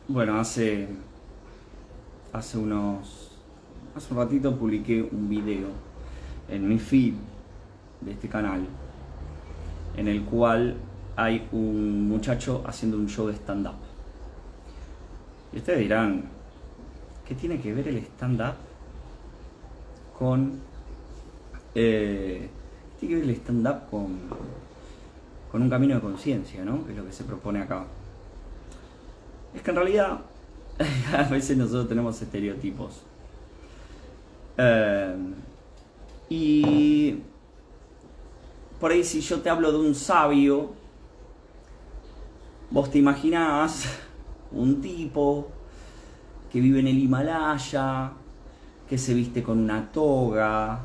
Bueno, hace un ratito publiqué un video en mi feed de este canal en el cual hay un muchacho haciendo un show de stand-up. Y ustedes dirán, ¿qué tiene que ver el stand-up con... ¿qué tiene que ver el stand-up con un camino de conciencia, ¿no? Que es lo que se propone acá. Es que en realidad a veces nosotros tenemos estereotipos. Y por ahí si yo te hablo de un sabio, vos te imaginás un tipo que vive en el Himalaya, que se viste con una toga,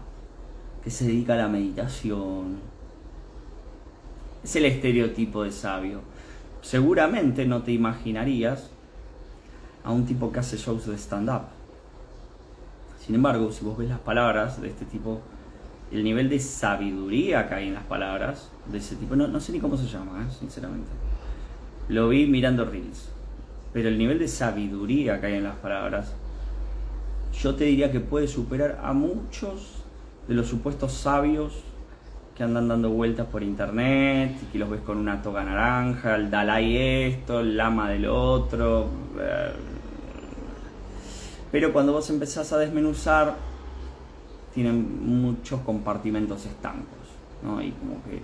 que se dedica a la meditación. Es el estereotipo de sabio. Seguramente no te imaginarías a un tipo que hace shows de stand-up. Sin embargo, si vos ves las palabras de este tipo, el nivel de sabiduría que hay en las palabras de ese tipo, no sé ni cómo se llama, sinceramente. Lo vi mirando Reels. Pero el nivel de sabiduría que hay en las palabras, yo te diría que puede superar a muchos de los supuestos sabios que andan dando vueltas por internet y que los ves con una toga naranja, el Dalai esto, el Lama del otro. Pero cuando vos empezás a desmenuzar, tienen muchos compartimentos estancos, ¿no? Y como que...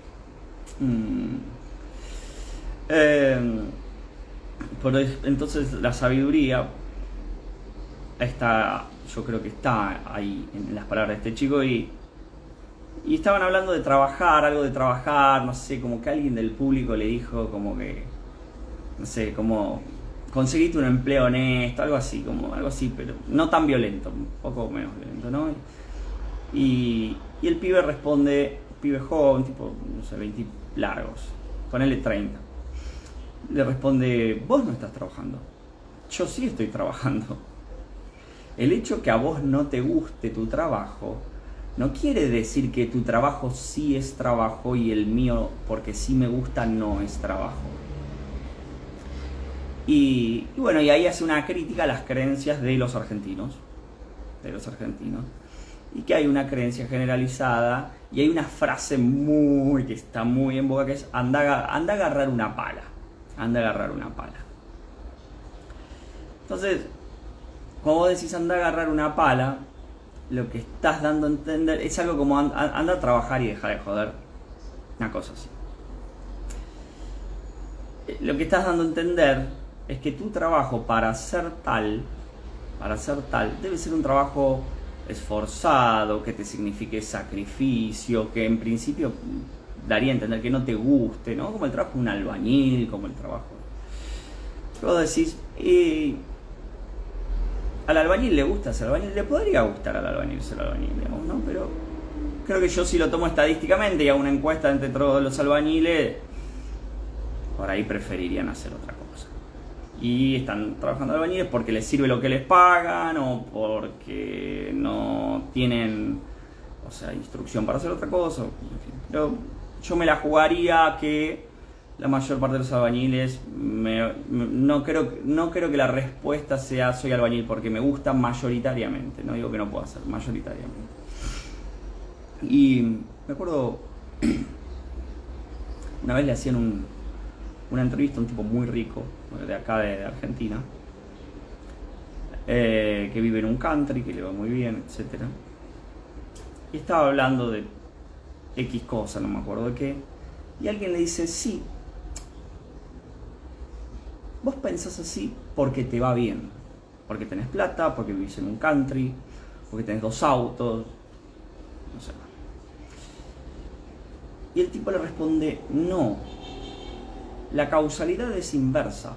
entonces la sabiduría está, yo creo que está ahí en las palabras de este chico y estaban hablando de trabajar, algo de trabajar, no sé, como que alguien del público le dijo como que, no sé, como conseguiste un empleo honesto, algo así, pero no tan violento, un poco menos violento, ¿no? Y el pibe responde, pibe joven, tipo, no sé, 20 largos, ponele 30. Le responde, vos no estás trabajando, yo sí estoy trabajando. El hecho que a vos no te guste tu trabajo no quiere decir que tu trabajo sí es trabajo y el mío, porque sí me gusta, no es trabajo. Y bueno, y ahí hace una crítica a las creencias de los argentinos. Y que hay una creencia generalizada y hay una frase que está muy en boga que es anda a agarrar una pala. Anda a agarrar una pala. Entonces, cuando vos decís anda a agarrar una pala, lo que estás dando a entender es algo como anda a trabajar y deja de joder. Una cosa así. Lo que estás dando a entender es que tu trabajo para ser tal, debe ser un trabajo esforzado, que te signifique sacrificio, que en principio daría a entender que no te guste, ¿no? Como el trabajo de un albañil, como el trabajo. Vos decís, al albañil le gusta ser albañil, le podría gustar al albañil ser albañil, digamos, ¿no? Pero creo que yo si lo tomo estadísticamente y hago una encuesta entre todos los albañiles, por ahí preferirían hacer otra cosa. Y están trabajando albañiles porque les sirve lo que les pagan o porque no tienen, o sea, instrucción para hacer otra cosa. En fin. Pero yo me la jugaría que la mayor parte de los albañiles, no creo que la respuesta sea soy albañil porque me gusta mayoritariamente, no digo que no pueda ser, mayoritariamente. Y me acuerdo, una vez le hacían una entrevista a un tipo muy rico, de acá de Argentina, que vive en un country, que le va muy bien, etc. Y estaba hablando de X cosa, no me acuerdo de qué, y alguien le dice, sí, vos pensás así porque te va bien, porque tenés plata, porque vivís en un country, porque tenés 2 autos, no sé. Y el tipo le responde, no, la causalidad es inversa.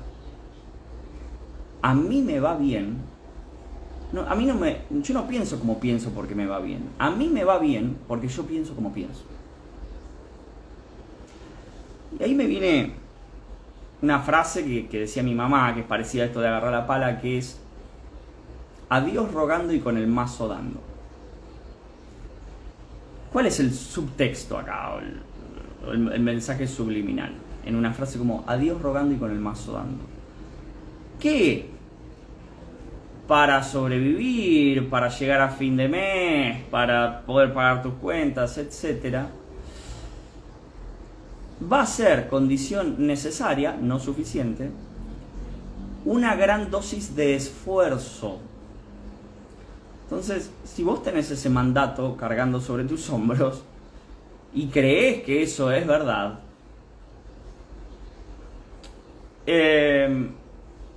A mí me va bien, yo no pienso como pienso porque me va bien, a mí me va bien porque yo pienso como pienso. Y ahí me viene una frase que decía mi mamá, que es parecida a esto de agarrar la pala, que es a Dios rogando y con el mazo dando. ¿Cuál es el subtexto acá, o el mensaje subliminal? En una frase como a Dios rogando y con el mazo dando. que para sobrevivir, para llegar a fin de mes, para poder pagar tus cuentas, etc., va a ser condición necesaria, no suficiente, una gran dosis de esfuerzo. Entonces, si vos tenés ese mandato cargando sobre tus hombros y creés que eso es verdad,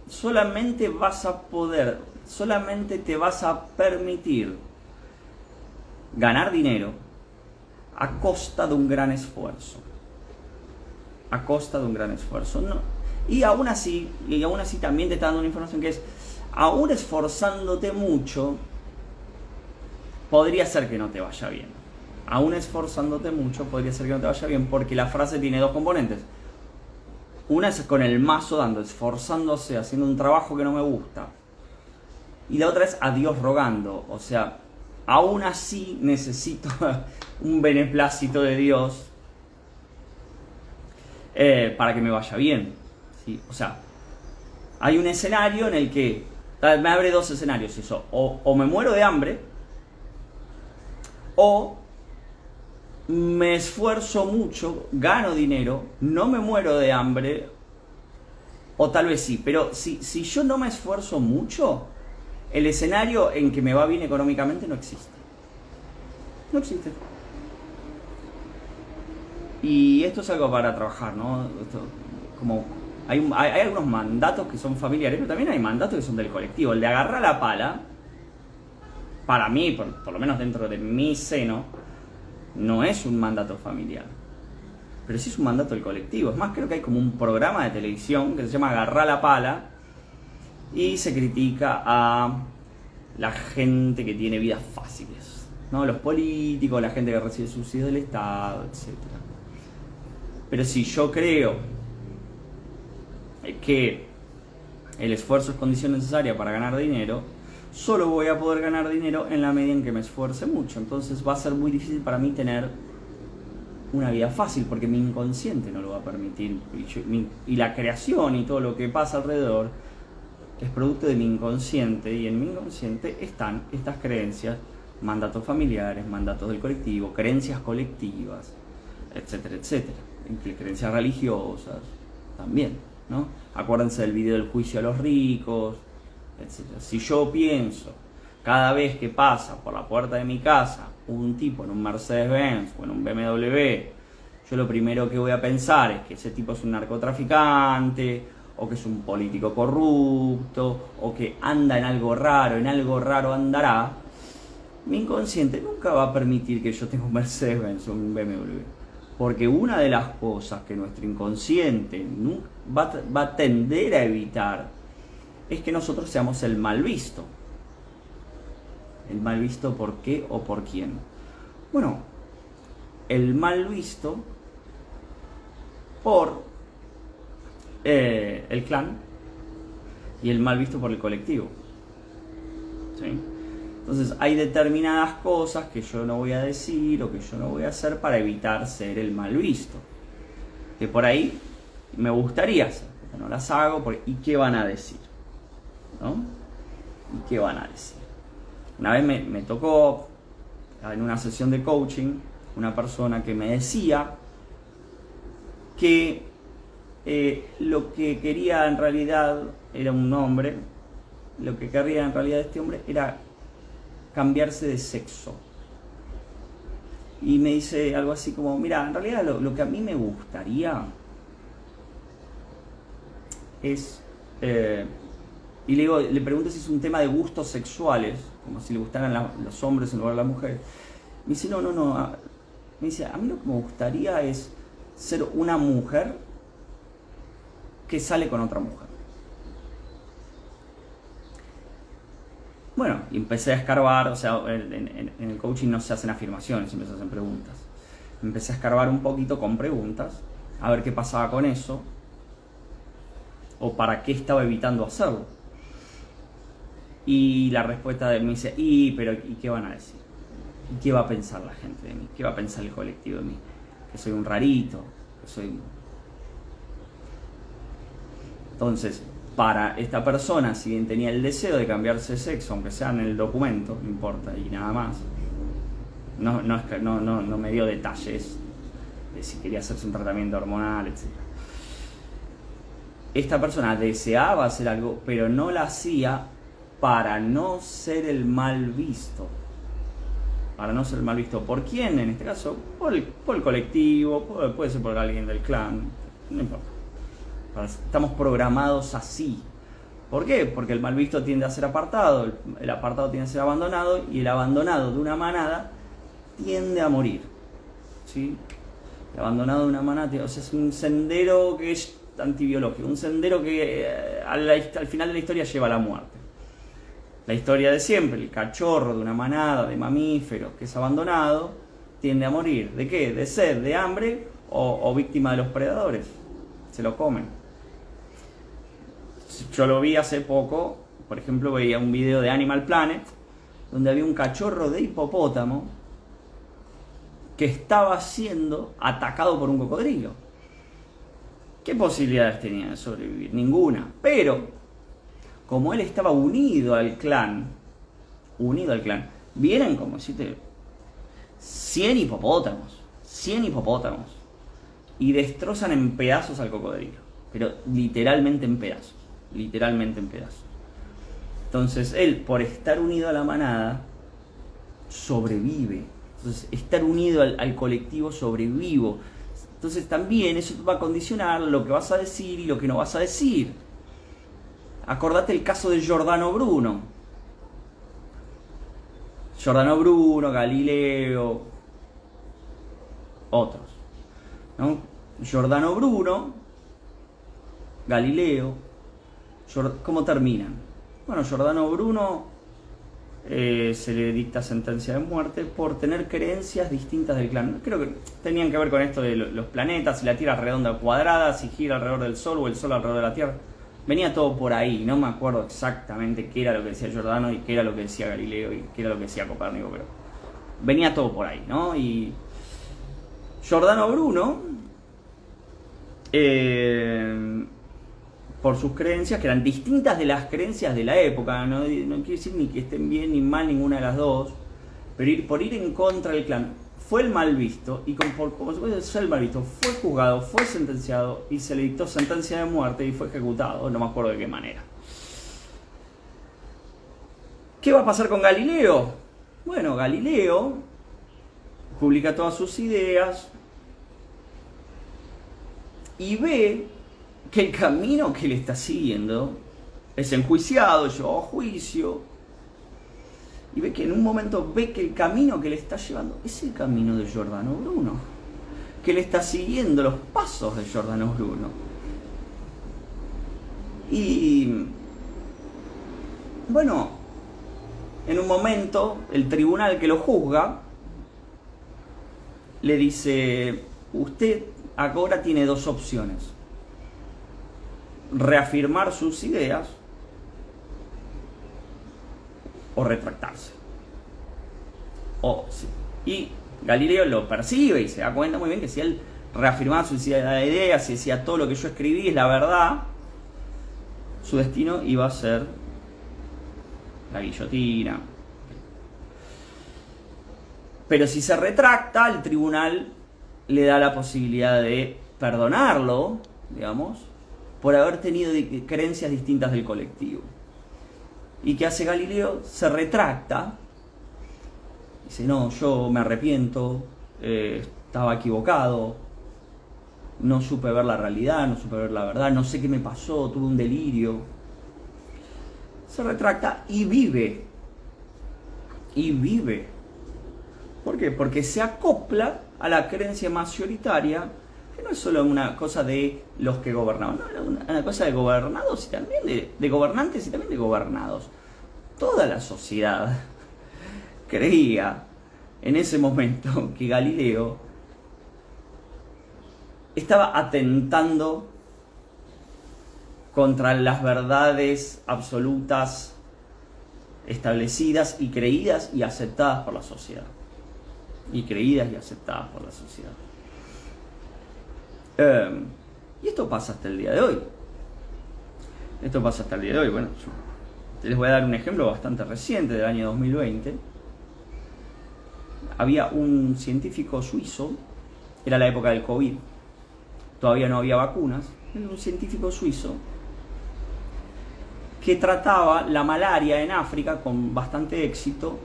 solamente te vas a permitir ganar dinero a costa de un gran esfuerzo. A costa de un gran esfuerzo. No. Y aún así también te está dando una información que es, aún esforzándote mucho, podría ser que no te vaya bien. Aún esforzándote mucho, podría ser que no te vaya bien, porque la frase tiene dos componentes. Una es con el mazo dando, esforzándose, haciendo un trabajo que no me gusta. Y la otra es a Dios rogando. O sea, aún así necesito un beneplácito de Dios para que me vaya bien. ¿Sí? O sea, hay un escenario en el que me abre dos escenarios eso. O me muero de hambre, o me esfuerzo mucho, gano dinero, no me muero de hambre, o tal vez sí, pero si yo no me esfuerzo mucho, el escenario en que me va bien económicamente no existe. No existe. Y esto es algo para trabajar, ¿no? Como hay algunos mandatos que son familiares, pero también hay mandatos que son del colectivo. El de agarrar la pala, para mí, por lo menos dentro de mi seno, no es un mandato familiar, pero sí es un mandato del colectivo. Es más, creo que hay como un programa de televisión que se llama Agarrá la pala y se critica a la gente que tiene vidas fáciles, ¿no? Los políticos, la gente que recibe subsidios del Estado, etc. Pero si yo creo que el esfuerzo es condición necesaria para ganar dinero, solo voy a poder ganar dinero en la medida en que me esfuerce mucho. Entonces va a ser muy difícil para mí tener una vida fácil, porque mi inconsciente no lo va a permitir. Y la creación y todo lo que pasa alrededor es producto de mi inconsciente, y en mi inconsciente están estas creencias, mandatos familiares, mandatos del colectivo, creencias colectivas, etcétera, etcétera. Creencias religiosas también, ¿no? Acuérdense del video del juicio a los ricos, etcétera. Si yo pienso cada vez que pasa por la puerta de mi casa un tipo en un Mercedes-Benz o en un BMW, yo lo primero que voy a pensar es que ese tipo es un narcotraficante, o que es un político corrupto, o que anda en algo raro andará. Mi inconsciente nunca va a permitir que yo tenga un Mercedes-Benz o un BMW, porque una de las cosas que nuestro inconsciente va a tender a evitar es que nosotros seamos el mal visto. ¿El mal visto por qué o por quién? Bueno, el mal visto por el clan y el mal visto por el colectivo. ¿Sí? Entonces hay determinadas cosas que yo no voy a decir o que yo no voy a hacer para evitar ser el mal visto, que por ahí me gustaría hacer, pero no las hago. ¿Y qué van a decir? ¿No? ¿Y qué van a decir? Una vez me tocó en una sesión de coaching una persona que me decía que lo que quería en realidad era un hombre, lo que quería en realidad este hombre era cambiarse de sexo. Y me dice algo así como, mira, en realidad lo que a mí me gustaría es... y le pregunto si es un tema de gustos sexuales, como si le gustaran los hombres en lugar de las mujeres. Me dice, no. Me dice, a mí lo que me gustaría es ser una mujer que sale con otra mujer. Bueno, y empecé a escarbar, o sea, en el coaching no se hacen afirmaciones, siempre se hacen preguntas. Empecé a escarbar un poquito con preguntas, a ver qué pasaba con eso, o para qué estaba evitando hacerlo. Y la respuesta de él me dice, ¿y qué van a decir? ¿Y qué va a pensar la gente de mí? ¿Qué va a pensar el colectivo de mí? Que soy un rarito, que soy... Entonces, para esta persona, si bien tenía el deseo de cambiarse de sexo, aunque sea en el documento, no importa, y nada más, no me dio detalles de si quería hacerse un tratamiento hormonal, etc. Esta persona deseaba hacer algo, pero no lo hacía para no ser el mal visto. Para no ser el mal visto. ¿Por quién? En este caso, por el colectivo, puede ser por alguien del clan, no importa. Estamos programados así. ¿Por qué? Porque el mal visto tiende a ser apartado, el apartado tiende a ser abandonado, y el abandonado de una manada tiende a morir. ¿Sí? El abandonado de una manada, o sea, es un sendero que es antibiológico, un sendero que al final de la historia lleva a la muerte. La historia de siempre, el cachorro de una manada de mamíferos que es abandonado, tiende a morir. ¿De qué? ¿De sed, de hambre o víctima de los predadores? Se lo comen. Yo lo vi hace poco, por ejemplo, veía un video de Animal Planet, donde había un cachorro de hipopótamo que estaba siendo atacado por un cocodrilo. ¿Qué posibilidades tenía de sobrevivir? Ninguna. Pero, como él estaba unido al clan, vienen como decirte 100 hipopótamos, y destrozan en pedazos al cocodrilo, pero literalmente en pedazos. Entonces él, por estar unido a la manada, sobrevive. Entonces, estar unido al colectivo, sobrevivo. Entonces también eso va a condicionar lo que vas a decir y lo que no vas a decir. Acordate el caso de Giordano Bruno, Galileo, otros, ¿no? Giordano Bruno, Galileo, ¿cómo terminan? Bueno, Giordano Bruno se le dicta sentencia de muerte por tener creencias distintas del clan. Creo que tenían que ver con esto de los planetas, si la Tierra es redonda o cuadrada, si gira alrededor del Sol o el Sol alrededor de la Tierra. Venía todo por ahí, no me acuerdo exactamente qué era lo que decía Giordano y qué era lo que decía Galileo y qué era lo que decía Copérnico, pero venía todo por ahí, ¿no? Y Giordano Bruno, por sus creencias, que eran distintas de las creencias de la época, no quiere decir ni que estén bien ni mal ninguna de las dos, pero por ir en contra del clan, fue el mal visto, y como se ser el mal visto, fue juzgado, fue sentenciado, y se le dictó sentencia de muerte y fue ejecutado, no me acuerdo de qué manera. ¿Qué va a pasar con Galileo? Bueno, Galileo publica todas sus ideas y ve que el camino que le está siguiendo es enjuiciado, llevado a juicio, y ve que en un momento ve que el camino que le está llevando es el camino de Giordano Bruno, que le está siguiendo los pasos de Giordano Bruno. Y bueno, en un momento el tribunal que lo juzga le dice: usted ahora tiene dos opciones: reafirmar sus ideas o retractarse. Y Galileo lo percibe y se da cuenta muy bien que si él reafirmaba sus ideas y decía todo lo que yo escribí es la verdad, su destino iba a ser la guillotina. Pero si se retracta, el tribunal le da la posibilidad de perdonarlo, digamos, por haber tenido creencias distintas del colectivo. ¿Y qué hace Galileo? Se retracta. Dice: no, yo me arrepiento, estaba equivocado, no supe ver la realidad, no supe ver la verdad, no sé qué me pasó, tuve un delirio. Se retracta y vive. ¿Por qué? Porque se acopla a la creencia mayoritaria, que no es solo una cosa de los que gobernaban, no, era una cosa de gobernados y también de gobernantes y también de gobernados. Toda la sociedad creía en ese momento que Galileo estaba atentando contra las verdades absolutas establecidas y creídas y aceptadas por la sociedad. Y esto pasa hasta el día de hoy. Esto pasa hasta el día de hoy. Bueno, les voy a dar un ejemplo bastante reciente del año 2020. Había un científico suizo, era la época del COVID, todavía no había vacunas, era un científico suizo que trataba la malaria en África con bastante éxito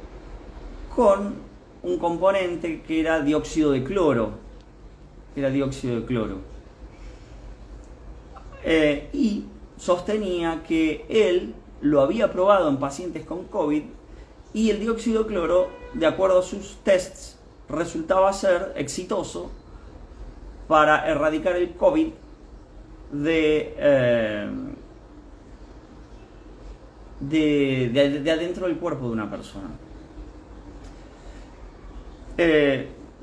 con un componente que era dióxido de cloro. Y sostenía que él lo había probado en pacientes con COVID y el dióxido de cloro, de acuerdo a sus tests, resultaba ser exitoso para erradicar el COVID de adentro del cuerpo de una persona.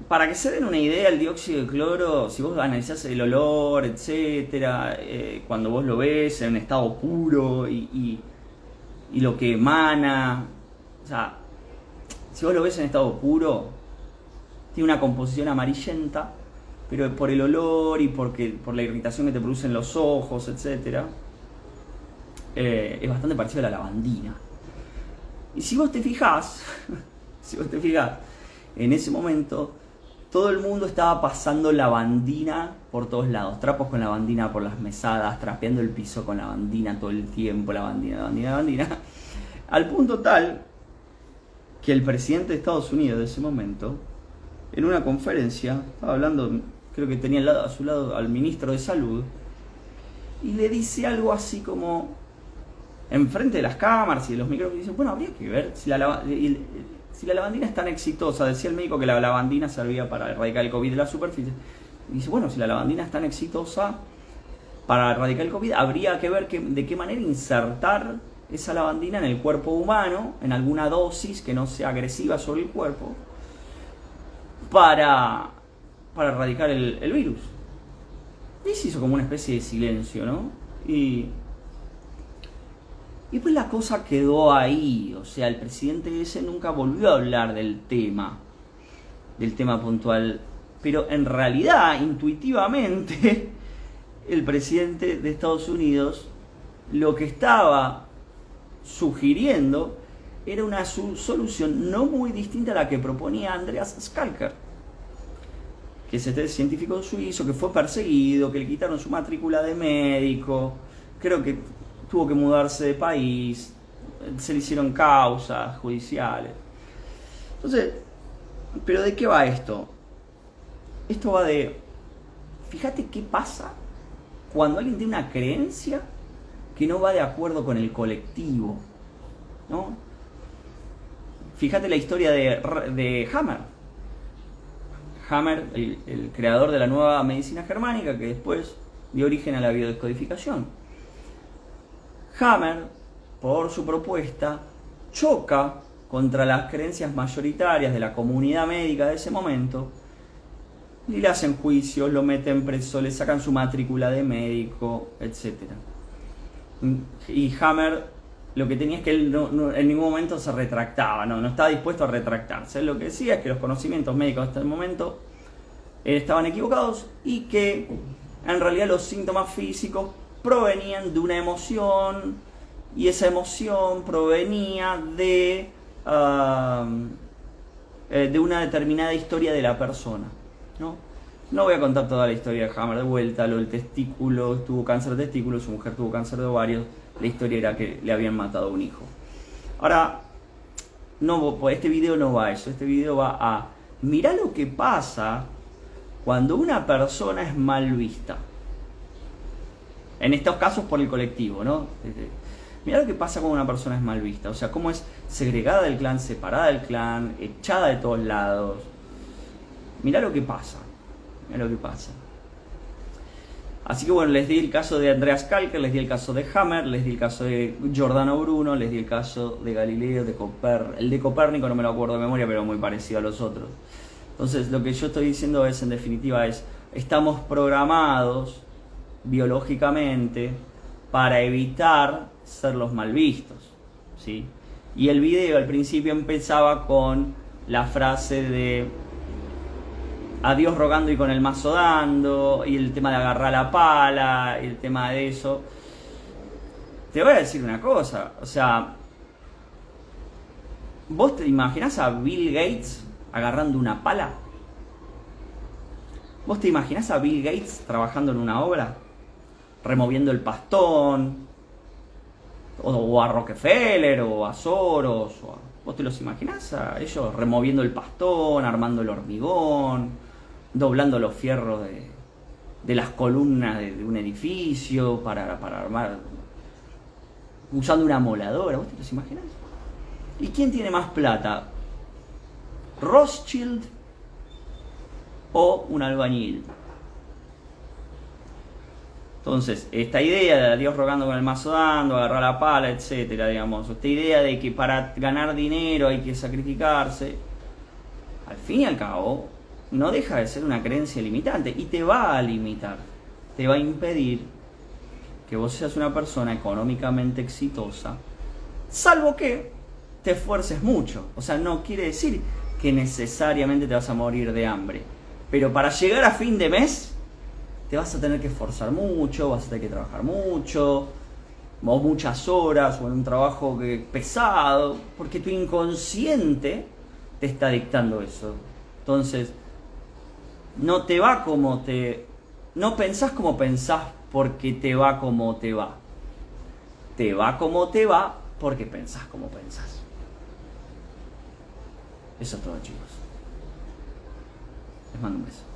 Para que se den una idea, el dióxido de cloro, si vos analizás el olor, etcétera, cuando vos lo ves en estado puro y lo que emana, o sea, si vos lo ves en estado puro, tiene una composición amarillenta, pero por el olor y por la irritación que te producen los ojos, etcétera, es bastante parecido a la lavandina. Y si vos te fijás, en ese momento todo el mundo estaba pasando lavandina por todos lados, trapos con lavandina por las mesadas, trapeando el piso con lavandina todo el tiempo, lavandina, al punto tal que el presidente de Estados Unidos de ese momento, en una conferencia, estaba hablando, creo que tenía a su lado al ministro de Salud, y le dice algo así como, enfrente de las cámaras y de los micrófonos, dice, bueno, habría que ver si la lavandina es tan exitosa. Decía el médico que la lavandina servía para erradicar el COVID de la superficie. Y dice, bueno, si la lavandina es tan exitosa para erradicar el COVID, habría que ver de qué manera insertar esa lavandina en el cuerpo humano, en alguna dosis que no sea agresiva sobre el cuerpo, para erradicar el virus. Y se hizo como una especie de silencio, ¿no? Y pues la cosa quedó ahí, o sea, el presidente ese nunca volvió a hablar del tema puntual, pero en realidad, intuitivamente, el presidente de Estados Unidos lo que estaba sugiriendo era una solución no muy distinta a la que proponía Andreas Schalker, que es este científico suizo que fue perseguido, que le quitaron su matrícula de médico, creo que tuvo que mudarse de país, se le hicieron causas judiciales. Entonces, ¿pero de qué va esto? Esto va de, fíjate qué pasa cuando alguien tiene una creencia que no va de acuerdo con el colectivo, ¿no? Fíjate la historia de Hammer. Hammer, el creador de la nueva medicina germánica, que después dio origen a la biodescodificación. Hammer, por su propuesta, choca contra las creencias mayoritarias de la comunidad médica de ese momento y le hacen juicios, lo meten preso, le sacan su matrícula de médico, etc. Y Hammer lo que tenía es que él no, en ningún momento se retractaba, no estaba dispuesto a retractarse. Él lo que decía es que los conocimientos médicos hasta el momento estaban equivocados y que en realidad los síntomas físicos provenían de una emoción y esa emoción provenía de una determinada historia de la persona, ¿no? No voy a contar toda la historia de Hammer de vuelta, lo del testículo, tuvo cáncer de testículo, su mujer tuvo cáncer de ovarios, la historia era que le habían matado a un hijo. Ahora, este video no va a eso, este video va a mirá lo que pasa cuando una persona es mal vista. En estos casos por el colectivo, ¿no? Mirá lo que pasa cuando una persona es mal vista, o sea, cómo es segregada del clan, separada del clan, echada de todos lados. Mirá lo que pasa. Así que bueno, les di el caso de Andreas Schalker, les di el caso de Hammer, les di el caso de Giordano Bruno, les di el caso de Galileo, el de Copérnico no me lo acuerdo de memoria, pero muy parecido a los otros. Entonces lo que yo estoy diciendo es, en definitiva, estamos programados biológicamente para evitar ser los mal vistos, ¿sí? Y el video al principio empezaba con la frase de a Dios rogando y con el mazo dando, y el tema de agarrar la pala, y el tema de eso. te voy a decir una cosa, o sea, ¿vos te imaginás a Bill Gates agarrando una pala? ¿Vos te imaginás a Bill Gates trabajando en una obra? Removiendo el pastón, o a Rockefeller, o a Soros, ¿vos te los imaginás a ellos removiendo el pastón, armando el hormigón, doblando los fierros de las columnas de un edificio para armar, usando una moladora? ¿Vos te los imaginás? ¿Y quién tiene más plata? ¿Rothschild o un albañil? Entonces, esta idea de a Dios rogando con el mazo dando, agarrar la pala, etcétera, digamos, esta idea de que para ganar dinero hay que sacrificarse, al fin y al cabo, no deja de ser una creencia limitante y te va a limitar, te va a impedir que vos seas una persona económicamente exitosa, salvo que te esfuerces mucho. O sea, no quiere decir que necesariamente te vas a morir de hambre, pero para llegar a fin de mes te vas a tener que esforzar mucho, vas a tener que trabajar mucho, o muchas horas, o en un trabajo pesado, porque tu inconsciente te está dictando eso. Entonces, no te va como no pensás como pensás porque te va como te va. Te va como te va porque pensás como pensás. Eso es todo, chicos. Les mando un beso.